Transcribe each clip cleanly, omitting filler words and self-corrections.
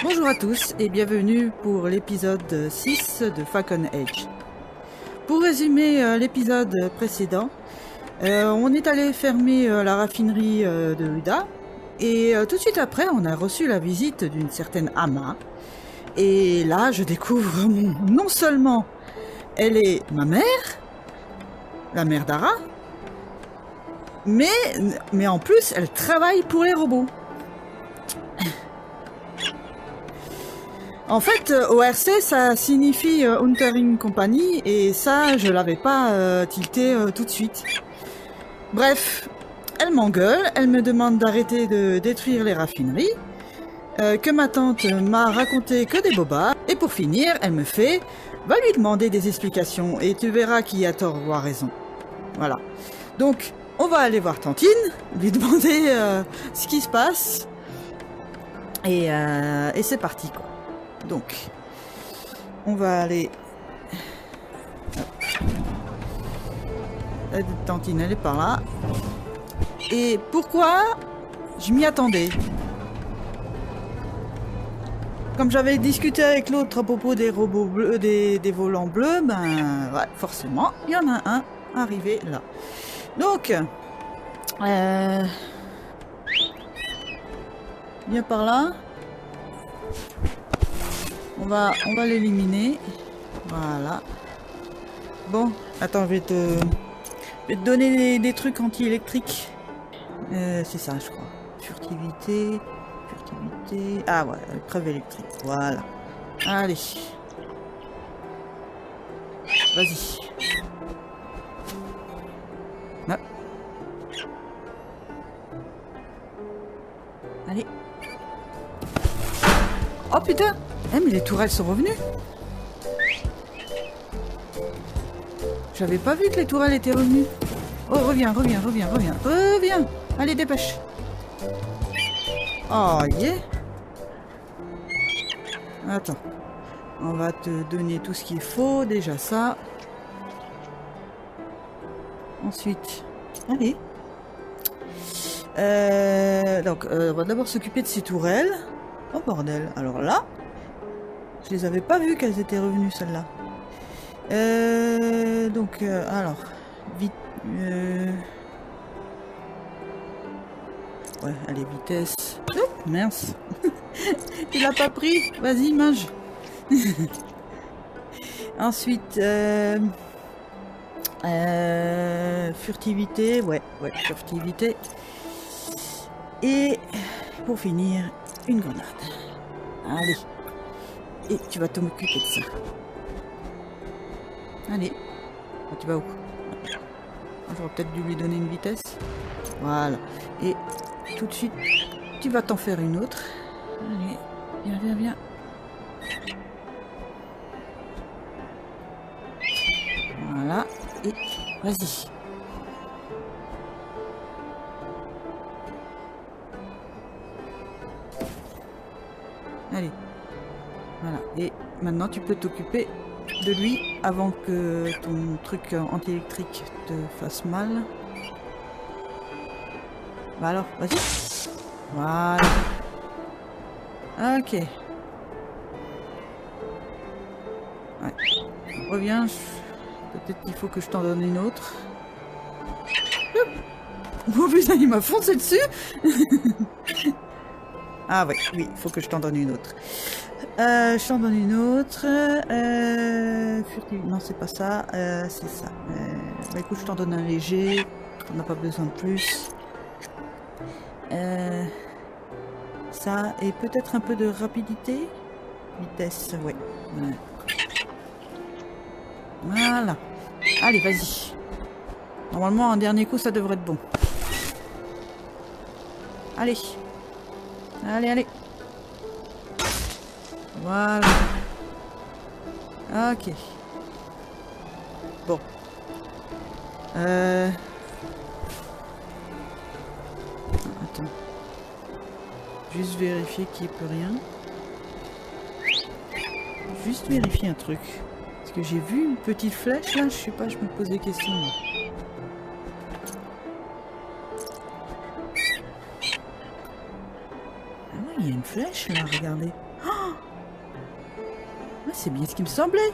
Bonjour à tous et bienvenue pour l'épisode 6 de Falcon Edge. Pour résumer l'épisode précédent, on est allé fermer la raffinerie de Huda et tout de suite après on a reçu la visite d'une certaine Ama. Et là je découvre non seulement elle est ma mère, la mère d'Ara, mais en plus elle travaille pour les robots. En fait, ORC, ça signifie Huntering Company, et ça, je l'avais pas tilté tout de suite. Bref, elle m'engueule, elle me demande d'arrêter de détruire les raffineries, que ma tante m'a raconté que des bobards, et pour finir, elle me fait « Va lui demander des explications, et tu verras qui a tort ou a raison. » Voilà. Donc, on va aller voir Tantine, lui demander ce qui se passe, et c'est parti, quoi. Donc, on va aller... La tantine, elle est par là. Et pourquoi je m'y attendais? Comme j'avais discuté avec l'autre à propos des robots bleus, des volants bleus, ben ouais, forcément, il y en a un arrivé là. Donc, viens par là. On va l'éliminer. Voilà. Bon, attends, je vais te donner des trucs anti-électriques. C'est ça, je crois. Furtivité. Ah ouais, preuve électrique. Voilà. Allez. Vas-y. Ah. Allez. Oh putain! Eh mais les tourelles sont revenues. J'avais pas vu que les tourelles étaient revenues. Oh, reviens. Allez, dépêche. Oh, yeah. Attends. On va te donner tout ce qu'il faut. Déjà ça. Ensuite. Allez. Donc, on va d'abord s'occuper de ces tourelles. Oh, bordel. Alors là... Je les avais pas vues qu'elles étaient revenues, celles-là. Donc, alors, vite. Ouais, allez, vitesse. Oh, mince. Tu l'as pas pris. Vas-y, mange. Ensuite, furtivité. Ouais, furtivité. Et pour finir, une grenade. Allez. Et tu vas t'occuper de ça. Allez. Oh, tu vas où? J'aurais peut-être dû lui donner une vitesse. Voilà. Et tout de suite, tu vas t'en faire une autre. Allez. Viens. Voilà. Et vas-y. Allez. Voilà, et maintenant tu peux t'occuper de lui avant que ton truc anti-électrique te fasse mal. Bah alors, vas-y. Voilà. Ok. Ouais. Reviens. Peut-être qu'il faut que je t'en donne une autre. Oh putain, il m'a foncé dessus. Ah oui, il faut que je t'en donne une autre. Je t'en donne une autre. Non, c'est pas ça. C'est ça. Bah écoute, je t'en donne un léger. On n'a pas besoin de plus. Ça, et peut-être un peu de rapidité. Vitesse, ouais. Voilà. Allez, vas-y. Normalement, un dernier coup, ça devrait être bon. Allez. Allez. Voilà. Ok. Bon. Attends. Juste vérifier qu'il n'y ait plus rien. Juste vérifier un truc. Parce que j'ai vu une petite flèche là, je sais pas, je me pose des questions. Ah ouais, il y a une flèche là, regardez. Oh, Ah, c'est bien ce qui me semblait.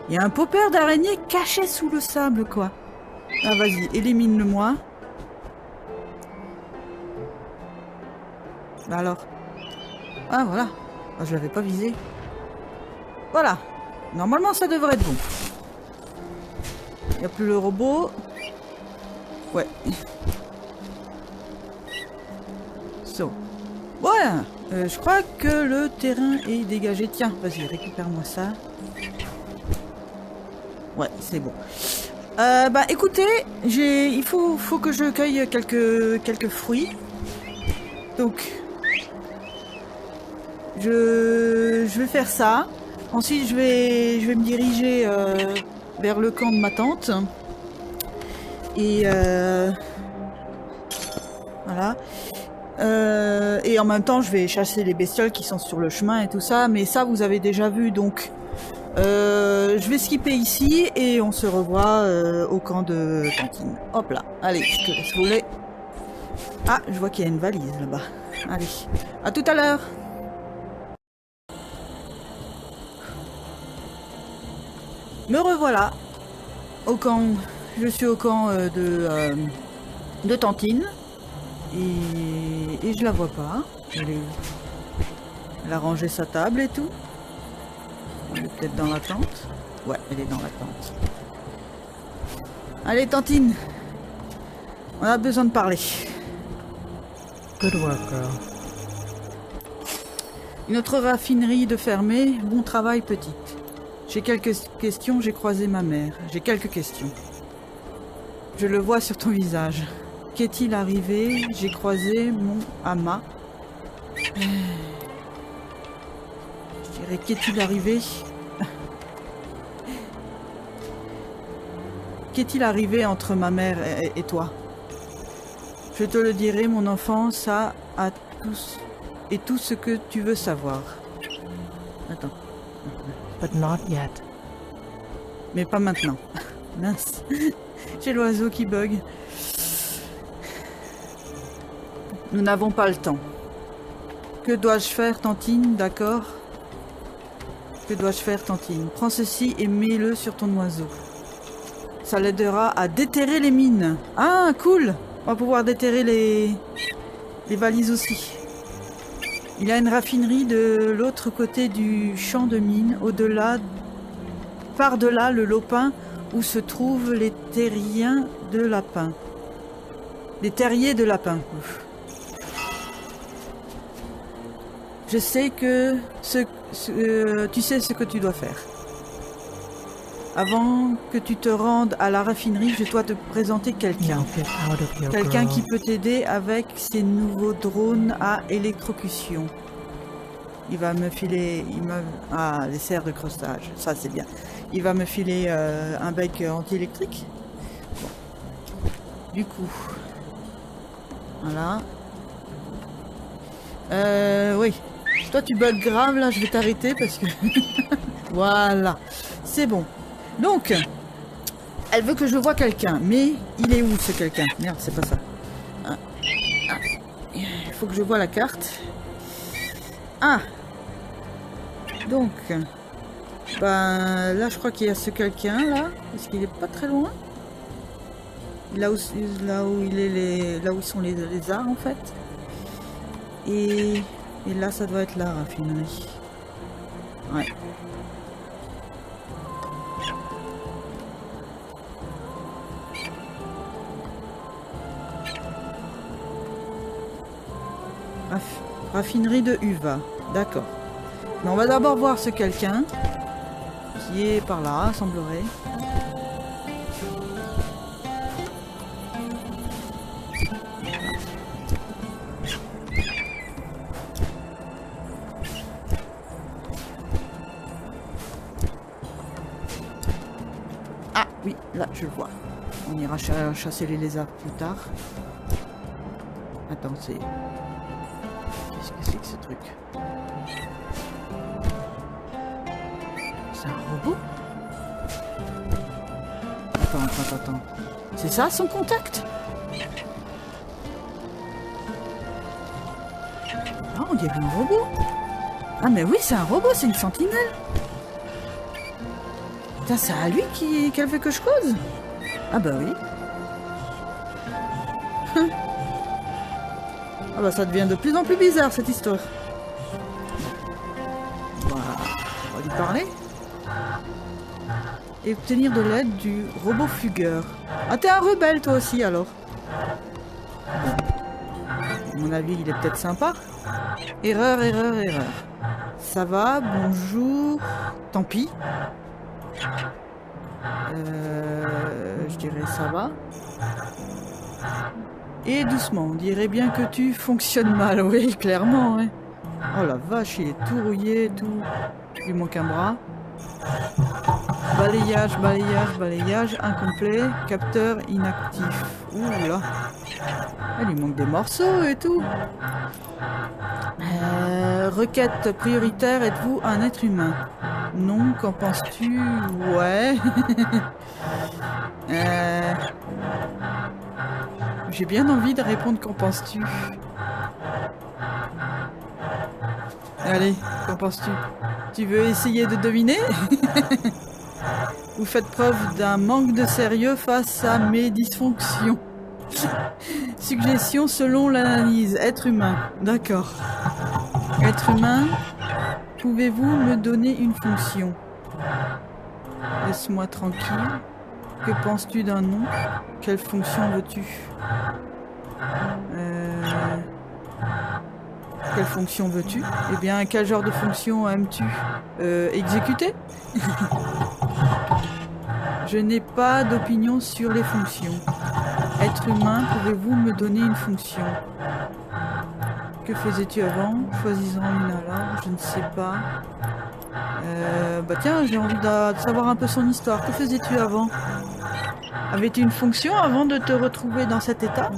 Il y a un popper d'araignée caché sous le sable, quoi. Ah, vas-y, élimine-le-moi. Bah alors. Ah, voilà. Ah, je l'avais pas visé. Voilà. Normalement, ça devrait être bon. Il n'y a plus le robot. Ouais. So. Voilà. Je crois que le terrain est dégagé. Tiens, vas-y, récupère-moi ça. Ouais, c'est bon. Bah écoutez, il faut que je cueille quelques fruits. Donc, je vais faire ça. Ensuite, je vais me diriger vers le camp de ma tante. Et voilà. Et en même temps, je vais chasser les bestioles qui sont sur le chemin et tout ça. Mais ça, vous avez déjà vu, donc je vais skipper ici et on se revoit au camp de Tantine. Hop là. Allez, je te laisse voler. Ah, je vois qu'il y a une valise là-bas. Allez, à tout à l'heure. Me revoilà au camp. Je suis au camp de Tantine et je la vois pas. Elle a rangé sa table et tout. Elle est peut-être dans la tente. Ouais, elle est dans la tente. Allez, Tantine, on a besoin de parler. Good work, girl. Une autre raffinerie de fermée. Bon travail, petite. J'ai quelques questions, j'ai croisé ma mère. J'ai quelques questions. Je le vois sur ton visage. Qu'est-il arrivé? J'ai croisé mon Ama. Je dirais, qu'est-il arrivé? Qu'est-il arrivé entre ma mère et toi? Je te le dirai, mon enfant, ça a tous et tout ce que tu veux savoir. Attends. But not yet. Mais pas maintenant. Mince. J'ai l'oiseau qui bug. Nous n'avons pas le temps. Que dois-je faire, Tantine? D'accord. Que dois-je faire, Tantine? Prends ceci et mets-le sur ton oiseau. Ça l'aidera à déterrer les mines. Ah, cool! On va pouvoir déterrer les valises aussi. Il y a une raffinerie de l'autre côté du champ de mine, au-delà, par-delà le lopin où se trouvent les terriens de lapin. Les terriers de lapin. Ouf. Je sais que tu sais ce que tu dois faire. Avant que tu te rendes à la raffinerie, je dois te présenter quelqu'un. Now get out of here, Quelqu'un girl. qui peut t'aider avec ses nouveaux drones à électrocution. Il va me filer... Ah, les serres de creusage. Ça, c'est bien. Il va me filer un bec anti-électrique. Bon. Du coup... Voilà. Oui. Toi, tu bugs grave, là. Je vais t'arrêter parce que... Voilà. C'est bon. Donc... Elle veut que je voie quelqu'un, mais il est où ce quelqu'un? Merde, c'est pas ça. Ah. Ah. Il faut que je voie la carte. Ah. Donc, ben là, je crois qu'il y a ce quelqu'un là. Est-ce qu'il est pas très loin? Là où ils sont les lézards en fait. Et là, ça doit être la raffinerie. Ouais. Raffinerie de Uva, d'accord. Mais on va d'abord voir ce quelqu'un qui est par là, semblerait. Ah oui, là je le vois. On ira chasser les lézards plus tard. Attends, c'est... Qu'est-ce que c'est que ce truc? C'est un robot? Attends. C'est ça son contact? Ah, on dirait un robot. Ah mais oui, c'est un robot, c'est une sentinelle. Putain, c'est à lui qu'elle veut que je cause. Ah bah oui. Ah bah ça devient de plus en plus bizarre cette histoire. Voilà, on va lui parler. Et obtenir de l'aide du robot fugueur. Ah t'es un rebelle toi aussi alors. À mon avis il est peut-être sympa. Erreur, erreur, erreur. Ça va, bonjour. Tant pis. Je dirais ça va. Et doucement, on dirait bien que tu fonctionnes mal, oui, clairement. Ouais. Oh la vache, il est tout rouillé, tout. Il lui manque un bras. Balayage, balayage, balayage, incomplet. Capteur inactif. Ouh là. Il lui manque des morceaux et tout. Requête prioritaire, êtes-vous un être humain? Non, qu'en penses-tu? Ouais. J'ai bien envie de répondre qu'en penses-tu? Allez, qu'en penses-tu? Tu veux essayer de deviner? Vous faites preuve d'un manque de sérieux face à mes dysfonctions. Suggestion selon l'analyse. Être humain. D'accord. Être humain, pouvez-vous me donner une fonction? Laisse-moi tranquille. Que penses-tu d'un nom? Quelle fonction veux-tu? Quelle fonction veux-tu? Eh bien, quel genre de fonction aimes-tu? Exécuter? Je n'ai pas d'opinion sur les fonctions. Être humain, pouvez-vous me donner une fonction? Que faisais-tu avant? Choisis-en une alors, je ne sais pas. Bah tiens, j'ai envie de savoir un peu son histoire. Que faisais-tu avant? Avais-tu une fonction avant de te retrouver dans cet état?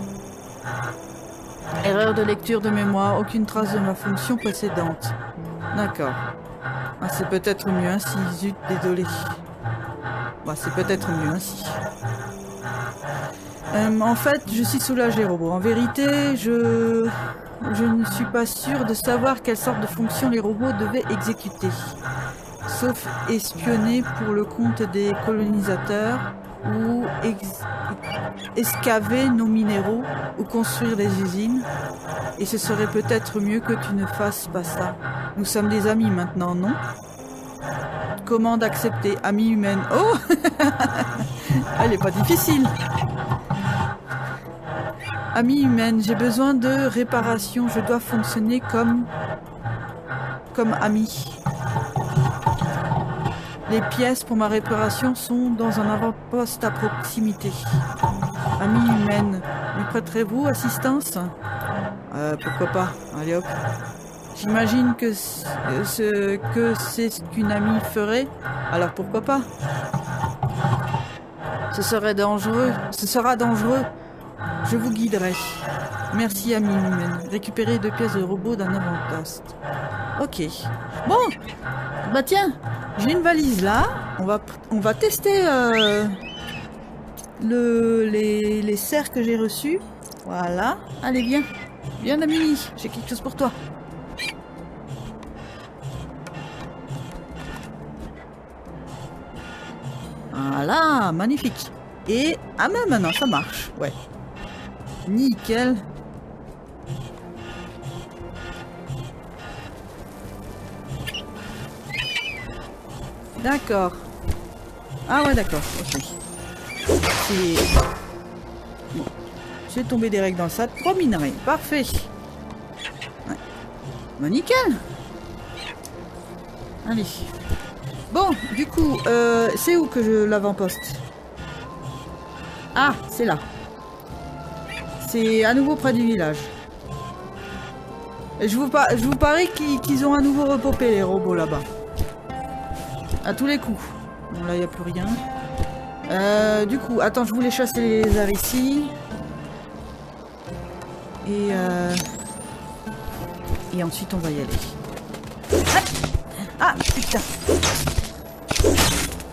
Erreur de lecture de mémoire, aucune trace de ma fonction précédente. D'accord. Ah, c'est peut-être mieux ainsi, zut, désolé. Bah, c'est peut-être mieux ainsi. En fait, je suis soulagé, robot. En vérité, je ne suis pas sûr de savoir quelle sorte de fonction les robots devaient exécuter. Sauf espionner pour le compte des colonisateurs, ou excaver nos minéraux, ou construire des usines. Et ce serait peut-être mieux que tu ne fasses pas ça. Nous sommes des amis maintenant, non? Commande acceptée, amie humaine. Oh. Elle est pas difficile. Amie humaine, j'ai besoin de réparation. Je dois fonctionner comme amie. Les pièces pour ma réparation sont dans un avant-poste à proximité. Amie humaine, lui prêterez-vous assistance? Pourquoi pas. Allez hop. J'imagine que c'est ce qu'une amie ferait, alors pourquoi pas? Ce serait dangereux. Ce sera dangereux. Je vous guiderai. Merci, amie humaine. Récupérer 2 pièces de robot d'un avant-poste. Ok. Bon. Bah tiens, j'ai une valise là. On va tester les serres que j'ai reçues. Voilà. Allez, viens. Viens, Damini. J'ai quelque chose pour toi. Voilà, magnifique. Et... ah mais maintenant, ça marche. Ouais. Nickel. D'accord. Ah ouais, d'accord. Ok. C'est... bon. J'ai tombé des règles dans le sac. 3 minerais. Parfait. Ouais. Bah, nickel. Allez. Bon, du coup, c'est où que je l'avant-poste? Ah, c'est là. C'est à nouveau près du village. Et je vous parie qu'ils ont à nouveau repopé les robots là-bas. À tous les coups. Bon, là, il n'y a plus rien. Du coup, attends, je voulais chasser les lézards ici. Et ensuite, on va y aller. Ah, putain.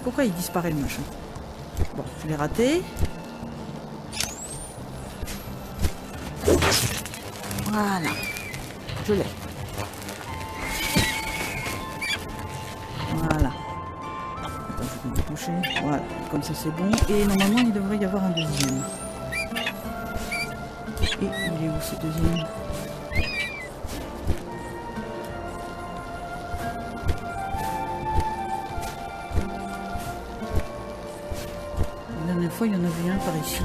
Pourquoi il disparaît le machin? Bon, je l'ai raté. Voilà. Je l'ai. Voilà. Attends, je vais me toucher. Voilà, comme ça c'est bon. Et normalement, il devrait y avoir un deuxième. Et il est où ce deuxième? La dernière fois, il y en avait un par ici.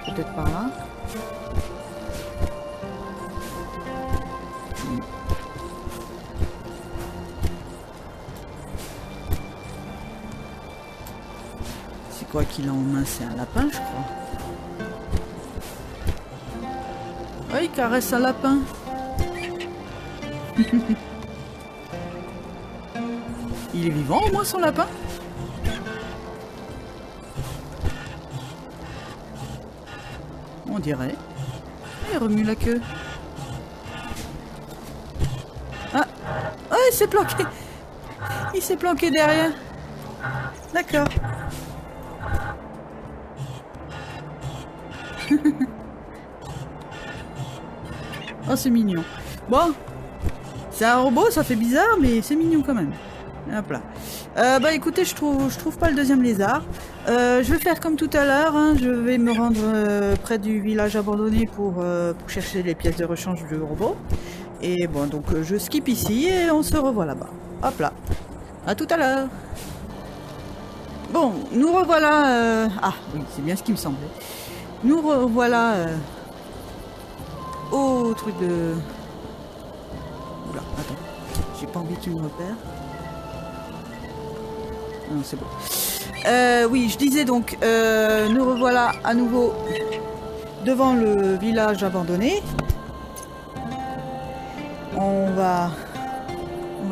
Peut-être par là. C'est quoi qu'il a en main? C'est un lapin, je crois. Oui, il caresse un lapin. Il est vivant au moins son lapin? On dirait. Il remue la queue. Ah! Oh, il s'est planqué! Il s'est planqué derrière. D'accord. Oh, c'est mignon. Bon. C'est un robot, ça fait bizarre, mais c'est mignon quand même. Hop là. Bah écoutez, je trouve pas le deuxième lézard. Je vais faire comme tout à l'heure, hein, je vais me rendre près du village abandonné pour chercher les pièces de rechange du robot. Et bon, donc je skip ici et on se revoit là-bas. Hop là. À tout à l'heure. Bon, nous revoilà... Ah oui, c'est bien ce qui me semblait. Nous revoilà au truc de... Oula, attends. J'ai pas envie qu'il me repère. Non, c'est bon. Oui, je disais donc, nous revoilà à nouveau devant le village abandonné. On va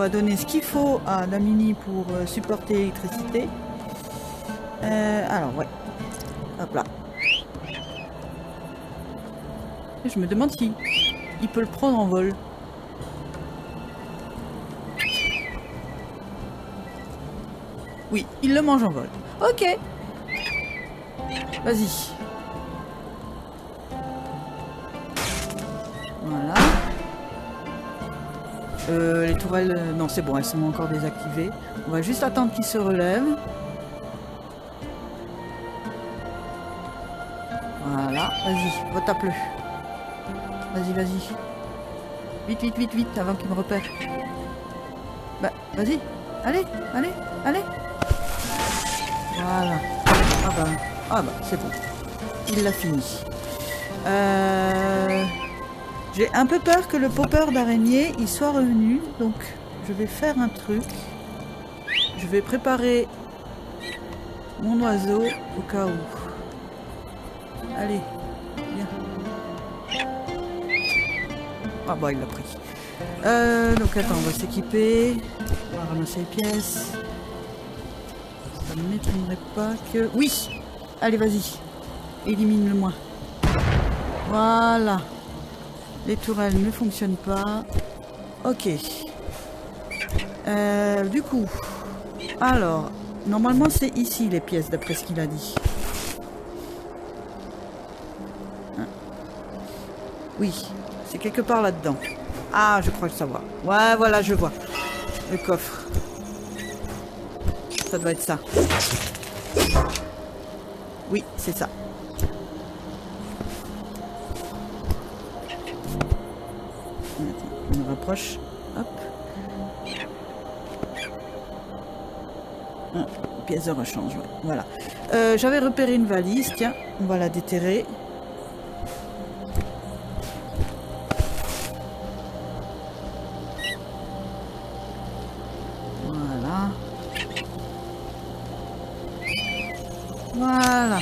donner ce qu'il faut à Damini pour supporter l'électricité. Alors, ouais. Hop là. Et je me demande si il peut le prendre en vol. Oui, il le mange en vol. Ok. Vas-y. Voilà. Les tourelles... non, c'est bon, elles sont encore désactivées. On va juste attendre qu'il se relève. Voilà. Vas-y, retape-le. Vas-y, vas-y. Vite, vite, vite, vite, avant qu'il me repère. Bah, vas-y. Allez, allez, allez. Voilà. Ah bah, c'est bon. Il l'a fini. J'ai un peu peur que le popper d'araignée il soit revenu, donc je vais faire un truc. Je vais préparer mon oiseau au cas où. Allez, viens. Ah bah il l'a pris. Donc attends, on va s'équiper. On va ramasser les pièces. Ça ne m'étonnerait pas que... Oui! Allez, vas-y. Élimine-le-moi. Voilà. Les tourelles ne fonctionnent pas. Ok. Du coup... Alors, normalement c'est ici les pièces, d'après ce qu'il a dit. Oui, c'est quelque part là-dedans. Ah, je crois le savoir. Ouais, voilà, je vois. Le coffre. Ça doit être ça. Oui, c'est ça. On rapproche. Hop. Ah, pièce de rechange, ouais. Voilà. J'avais repéré une valise. Tiens, on va la déterrer. Voilà. Voilà.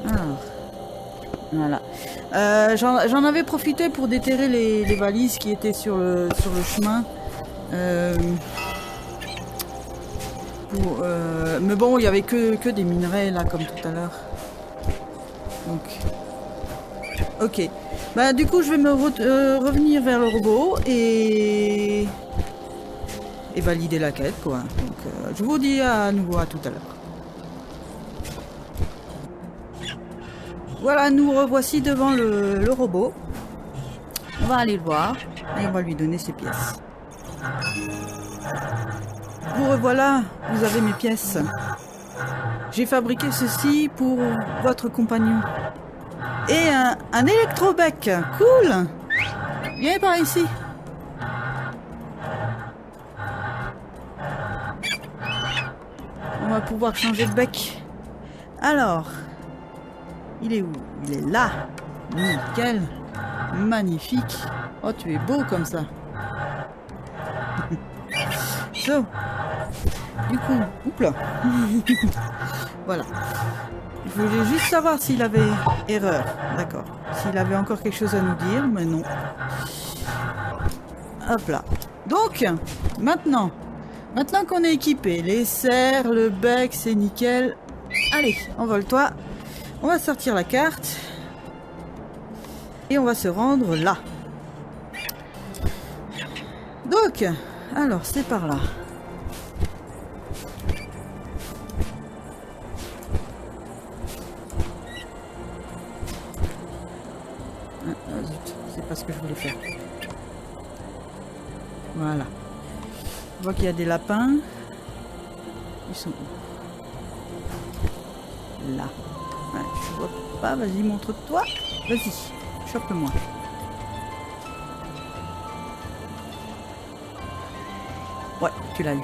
Alors, voilà. J'en avais profité pour déterrer les valises qui étaient sur le chemin. Mais bon, il y avait que des minerais là, comme tout à l'heure. Donc, ok. Bah du coup, je vais me revenir vers le robot et valider la quête, quoi. Donc, je vous dis à nouveau à tout à l'heure. Voilà, nous revoici devant le robot. On va aller le voir et on va lui donner ses pièces. Vous revoilà, vous avez mes pièces. J'ai fabriqué ceci pour votre compagnon. Et un électrobec, cool. Viens par ici. On va pouvoir changer de bec. Alors, il est où? Il est là. Nickel. Magnifique. Oh, tu es beau comme ça. So. Du coup, oups là. Voilà. Je voulais juste savoir s'il avait erreur. D'accord. S'il avait encore quelque chose à nous dire, mais non. Hop là. Donc, maintenant qu'on est équipé, les serres, le bec, c'est nickel. Allez, envole-toi. On va sortir la carte. Et on va se rendre là. Donc, alors, c'est par là. Zut, c'est pas ce que je voulais faire. Voilà. On voit qu'il y a des lapins. Ils sont où? Là. Ouais, je vois pas. Vas-y, montre-toi. Vas-y, chope-moi. Ouais, tu l'as eu.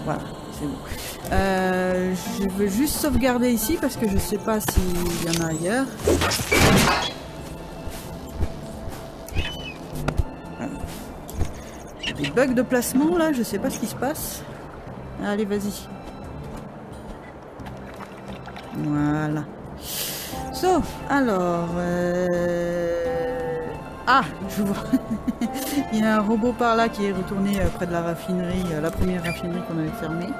Voilà, c'est bon. Je veux juste sauvegarder ici parce que je sais pas s'il y en a ailleurs. Des bugs de placement là, je sais pas ce qui se passe. Allez, vas-y. Voilà. So, alors... Ah, je vois. Il y a un robot par là qui est retourné près de la raffinerie, la première raffinerie qu'on avait fermée.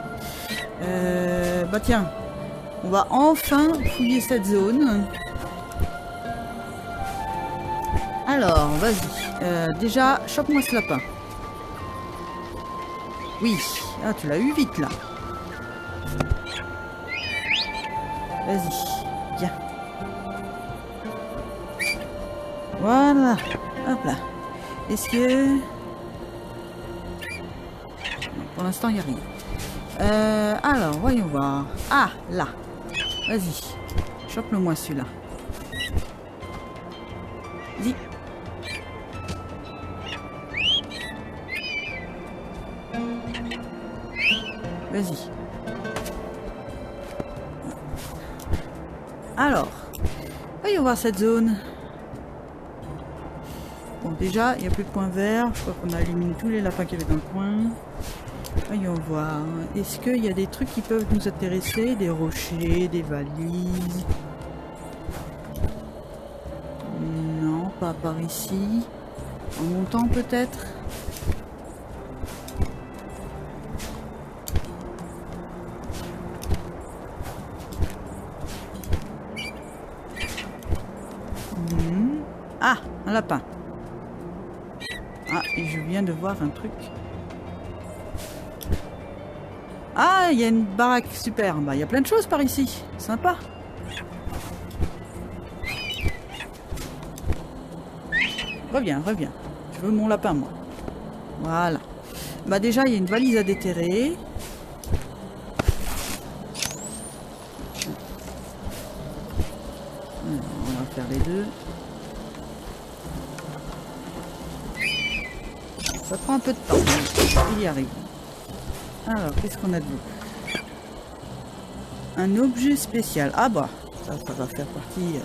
Bah tiens, on va enfin fouiller cette zone. Alors, vas-y. Déjà, chope-moi ce lapin. Oui. Ah, tu l'as eu vite là. Vas-y, viens. Voilà. Hop là. Est-ce que... Pour l'instant, il n'y a rien. Alors, voyons voir. Ah, là. Vas-y. Chope-le-moi celui-là. Dis. Vas-y. Alors, voyons voir cette zone. Bon, déjà, il n'y a plus de points verts. Je crois qu'on a éliminé tous les lapins qu'il y avait dans le coin. Voyons voir. Est-ce qu'il y a des trucs qui peuvent nous intéresser? Des rochers, des valises? Non, pas par ici. En montant peut-être? Ah, un lapin. Ah, et je viens de voir un truc. Ah, il y a une baraque, super. Bah, il y a plein de choses par ici. Sympa. Reviens, reviens. Je veux mon lapin, moi. Voilà. Bah déjà, il y a une valise à déterrer. Alors, on va faire les deux. Ça prend un peu de temps. Il y arrive. Alors, qu'est-ce qu'on a de beau? Un objet spécial. Ah bah, ça va faire partie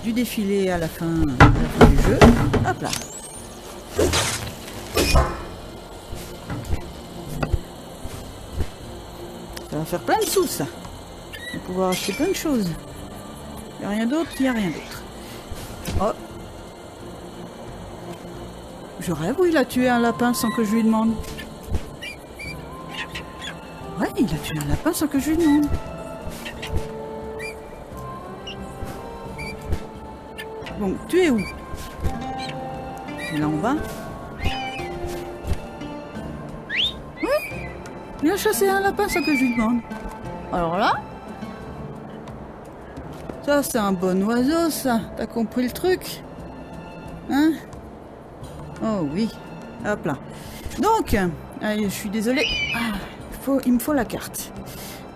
du défilé à la fin du jeu. Hop là. Ça va faire plein de sous, ça. On va pouvoir acheter plein de choses. Il n'y a rien d'autre, il n'y a rien d'autre. Oh. Je rêve où il a tué un lapin sans que je lui demande. Ouais, il a tué un lapin sans que je lui demande. Bon, tu es où? Tu es là en bas? Il a chassé un lapin sans que je lui demande. Alors là, ça c'est un bon oiseau ça. T'as compris le truc? Hein? Oh oui. Hop là. Donc, allez, je suis désolée. Ah, il me faut la carte.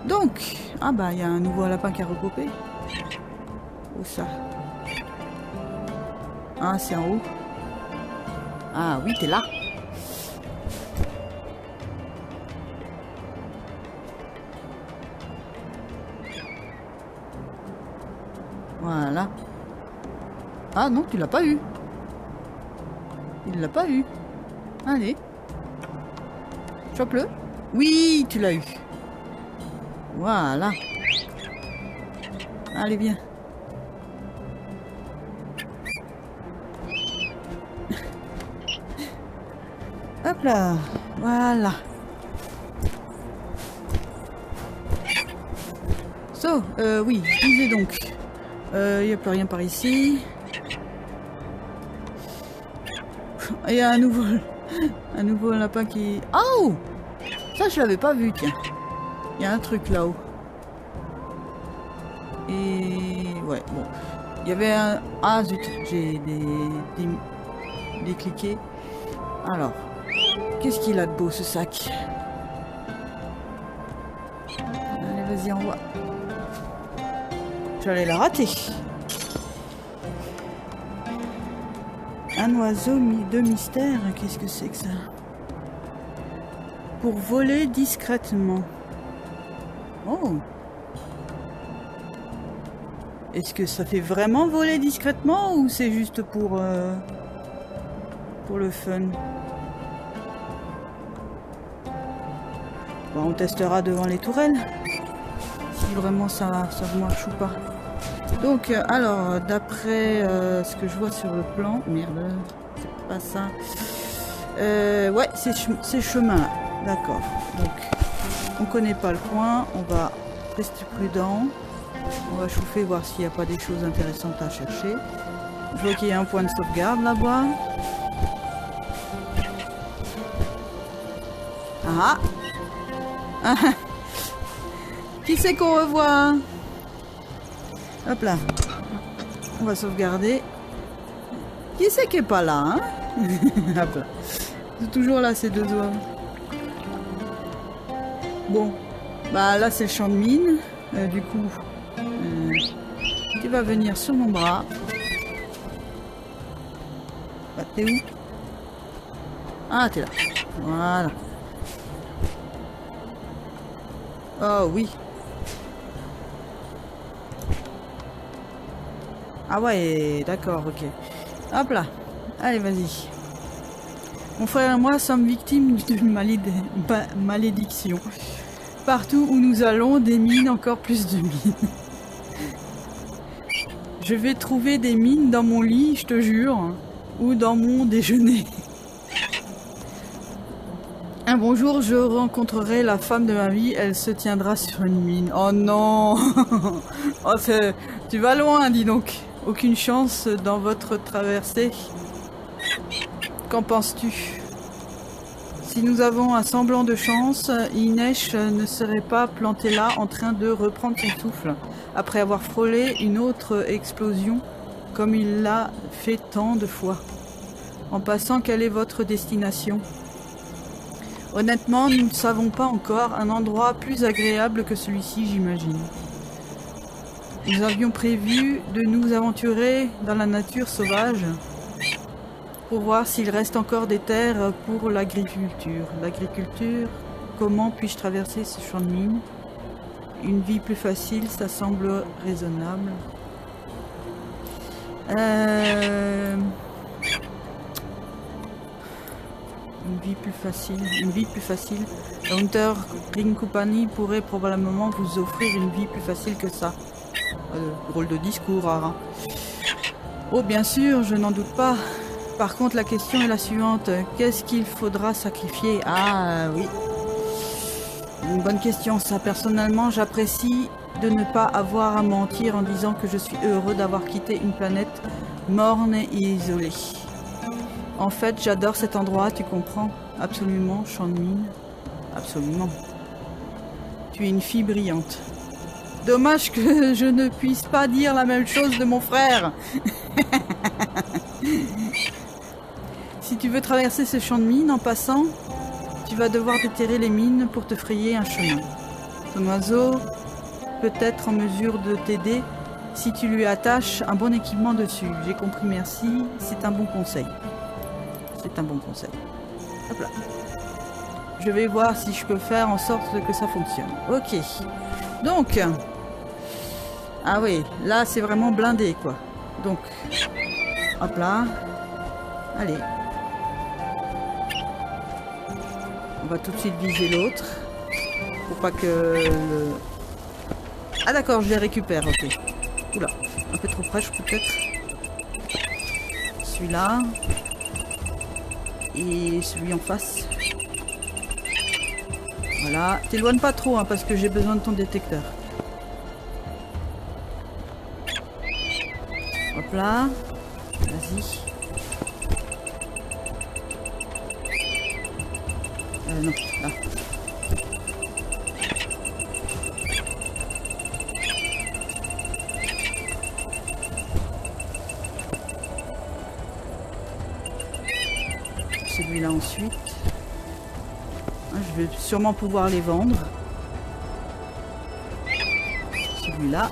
Donc, ah bah il y a un nouveau lapin qui a repopé. Où ça? Ah, c'est en haut. Ah oui, t'es là. Voilà. Ah non, tu l'as pas eu. Il l'a pas eu. Allez. Chope-le. Oui, tu l'as eu. Voilà. Allez, viens. Hop là. Voilà. So, oui, je disais donc. Il n'y a plus rien par ici. Il y a un nouveau lapin qui... Oh! Ça, je l'avais pas vu, tiens. Il y a un truc là-haut. Et... ouais, bon. Il y avait un... Ah, zut, j'ai décliqué. Alors, qu'est-ce qu'il a de beau, ce sac? Allez, vas-y, envoie. J'allais la rater. Un oiseau de mystère, qu'est-ce que c'est que ça? Pour voler discrètement. Oh. Est-ce que ça fait vraiment voler discrètement ou c'est juste pour le fun? Bon, on testera devant les tourelles. Si vraiment ça marche ou pas. Donc, alors, d'après ce que je vois sur le plan... Merde, c'est pas ça. Ouais, c'est chemin là. D'accord. Donc, on connaît pas le coin. On va rester prudent. On va chauffer, voir s'il n'y a pas des choses intéressantes à chercher. Je vois qu'il y a un point de sauvegarde là-bas. Ah ah. Qui c'est qu'on revoit? Hop là. On va sauvegarder. Qui c'est qui est pas là, hein? Hop là. C'est toujours là, ces deux oies. Bon. Bah là, c'est le champ de mine. Du coup, tu vas venir sur mon bras. Bah, t'es où? Ah, t'es là. Voilà. Oh oui. Ah ouais, d'accord, ok. Hop là. Allez, vas-y. Mon frère et moi sommes victimes d'une malédiction. Partout où nous allons, des mines, encore plus de mines. Je vais trouver des mines dans mon lit, je te jure. Ou dans mon déjeuner. Un bon jour, je rencontrerai la femme de ma vie, elle se tiendra sur une mine. Oh non. Oh, tu vas loin, dis donc. Aucune chance dans votre traversée. Qu'en penses-tu? Si nous avons un semblant de chance, Inesh ne serait pas planté là en train de reprendre son souffle, après avoir frôlé une autre explosion, comme il l'a fait tant de fois. En passant, quelle est votre destination? Honnêtement, nous ne savons pas encore. Un endroit plus agréable que celui-ci, j'imagine. Nous avions prévu de nous aventurer dans la nature sauvage pour voir s'il reste encore des terres pour l'agriculture. L'agriculture, comment puis-je traverser ce champ de mine? Une vie plus facile, ça semble raisonnable. Une vie plus facile, une vie plus facile. Hunter Ring Company pourrait probablement vous offrir une vie plus facile que ça. Drôle de discours, rare. Oh, bien sûr, je n'en doute pas. Par contre, la question est la suivante. Qu'est-ce qu'il faudra sacrifier? Ah, oui. Une bonne question, ça. Personnellement, j'apprécie de ne pas avoir à mentir en disant que je suis heureux d'avoir quitté une planète morne et isolée. En fait, j'adore cet endroit, tu comprends? Absolument, champ de mine. Absolument. Tu es une fille brillante. Dommage que je ne puisse pas dire la même chose de mon frère. Si tu veux traverser ce champ de mines en passant, tu vas devoir déterrer les mines pour te frayer un chemin. Ton oiseau peut être en mesure de t'aider si tu lui attaches un bon équipement dessus. J'ai compris, merci. C'est un bon conseil. C'est un bon conseil. Hop là. Je vais voir si je peux faire en sorte que ça fonctionne. Ok. Donc... Ah oui, là c'est vraiment blindé quoi. Donc... Hop là. Allez. On va tout de suite viser l'autre. Pour pas que le... Ah d'accord, je les récupère, ok. Oula, un peu trop fraîche peut-être. Celui-là. Et celui en face. Voilà. T'éloigne pas trop, hein, parce que j'ai besoin de ton détecteur. Hop là. Vas-y. Non, là. Celui-là ensuite. Je vais sûrement pouvoir les vendre. Celui-là.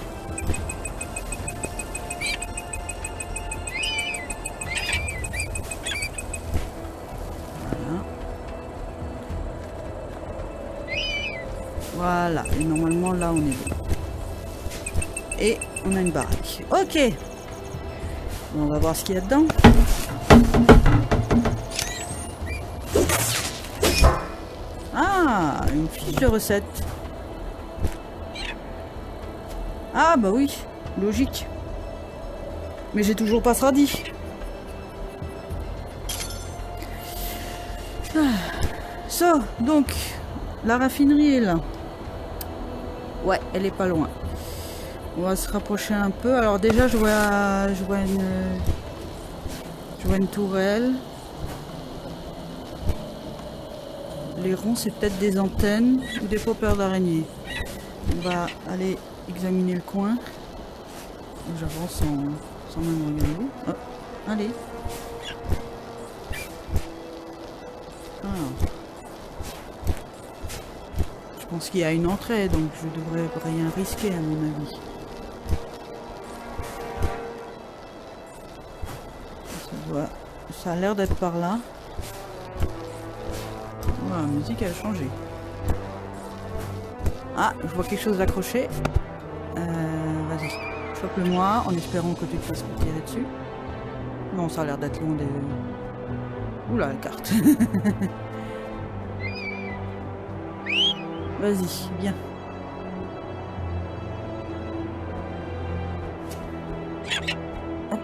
Voilà, et normalement là on est bon. Et on a une baraque. Ok. Bon, on va voir ce qu'il y a dedans. Ah, une fiche de recette. Ah bah oui, logique. Mais j'ai toujours pas ce radis. So, donc, la raffinerie est là. Ouais, elle est pas loin. On va se rapprocher un peu. Alors déjà, je vois une tourelle. Les ronds, c'est peut-être des antennes ou des poppers d'araignée. On va aller examiner le coin. J'avance sans même regarder. Oh, allez. Ah. Je pense qu'il y a une entrée, donc je devrais rien risquer à mon avis. Ça a l'air d'être par là. La musique elle a changé. Ah, je vois quelque chose d'accroché. Vas-y, chope-le-moi en espérant que tu te fasses tirer dessus. Non, ça a l'air d'être long des... Oula, la carte. Vas-y, viens. Hop.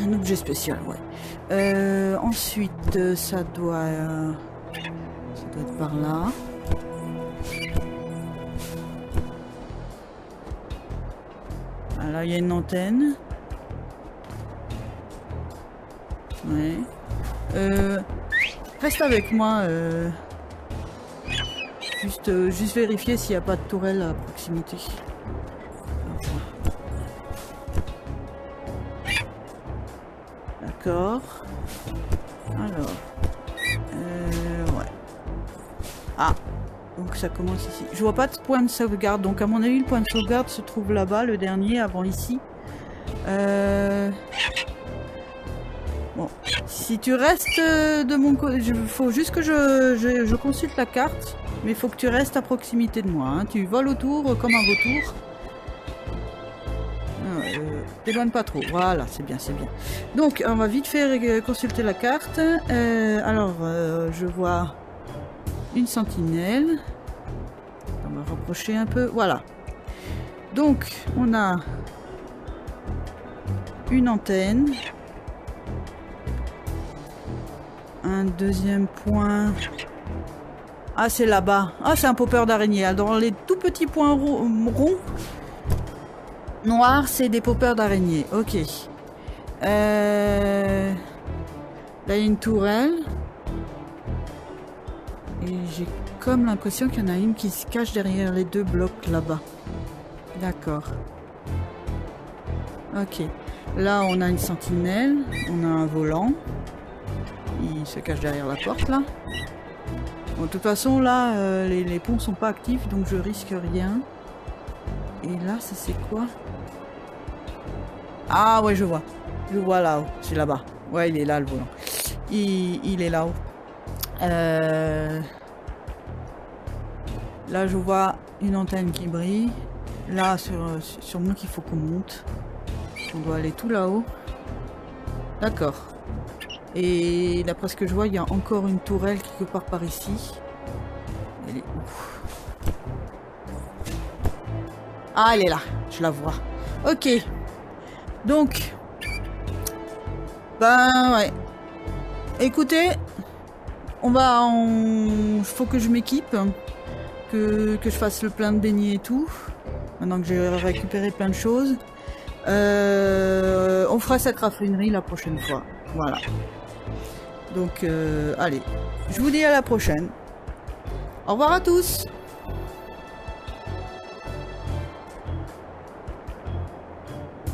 Un objet spécial, ouais. Ensuite, ça doit être par là. Ah, là, il y a une antenne. Ouais. Reste avec moi. Juste vérifier s'il n'y a pas de tourelle à proximité. D'accord. Alors. Ouais. Ah. Donc ça commence ici. Je vois pas de point de sauvegarde. Donc à mon avis, le point de sauvegarde se trouve là-bas, le dernier, avant ici. Bon. Si tu restes de mon côté, il faut juste que je consulte la carte. Mais il faut que tu restes à proximité de moi. Hein. Tu voles autour comme un vautour. T'éloigne pas trop. Voilà, c'est bien, c'est bien. Donc, on va vite fait consulter la carte. Alors, je vois une sentinelle. On va rapprocher un peu. Voilà. Donc, on a une antenne. Un deuxième point. Ah, c'est là-bas. Ah, c'est un popper d'araignée. Dans les tout petits points ronds noirs, c'est des poppers d'araignée. Ok. Là, il y a une tourelle. Et j'ai comme l'impression qu'il y en a une qui se cache derrière les 2 blocs là-bas. D'accord. Ok. Là, on a une sentinelle. On a un volant. Il se cache derrière la porte, là. Bon, de toute façon, là, les ponts sont pas actifs, donc je risque rien. Et là, ça c'est quoi? Ah ouais, je vois. Je vois là-haut. C'est là-bas. Ouais, il est là, le volant. Il est là-haut. Là, je vois une antenne qui brille. Là, sur nous qu'il faut qu'on monte. On doit aller tout là-haut. D'accord. Et d'après ce que je vois, il y a encore une tourelle quelque part par ici. Elle est où? Ah, elle est là. Je la vois. Ok. Donc. Ben, ouais. Écoutez. Faut que je m'équipe. Que je fasse le plein de beignets et tout. Maintenant que j'ai récupéré plein de choses. On fera cette raffinerie la prochaine fois. Voilà. Donc, allez. Je vous dis à la prochaine. Au revoir à tous.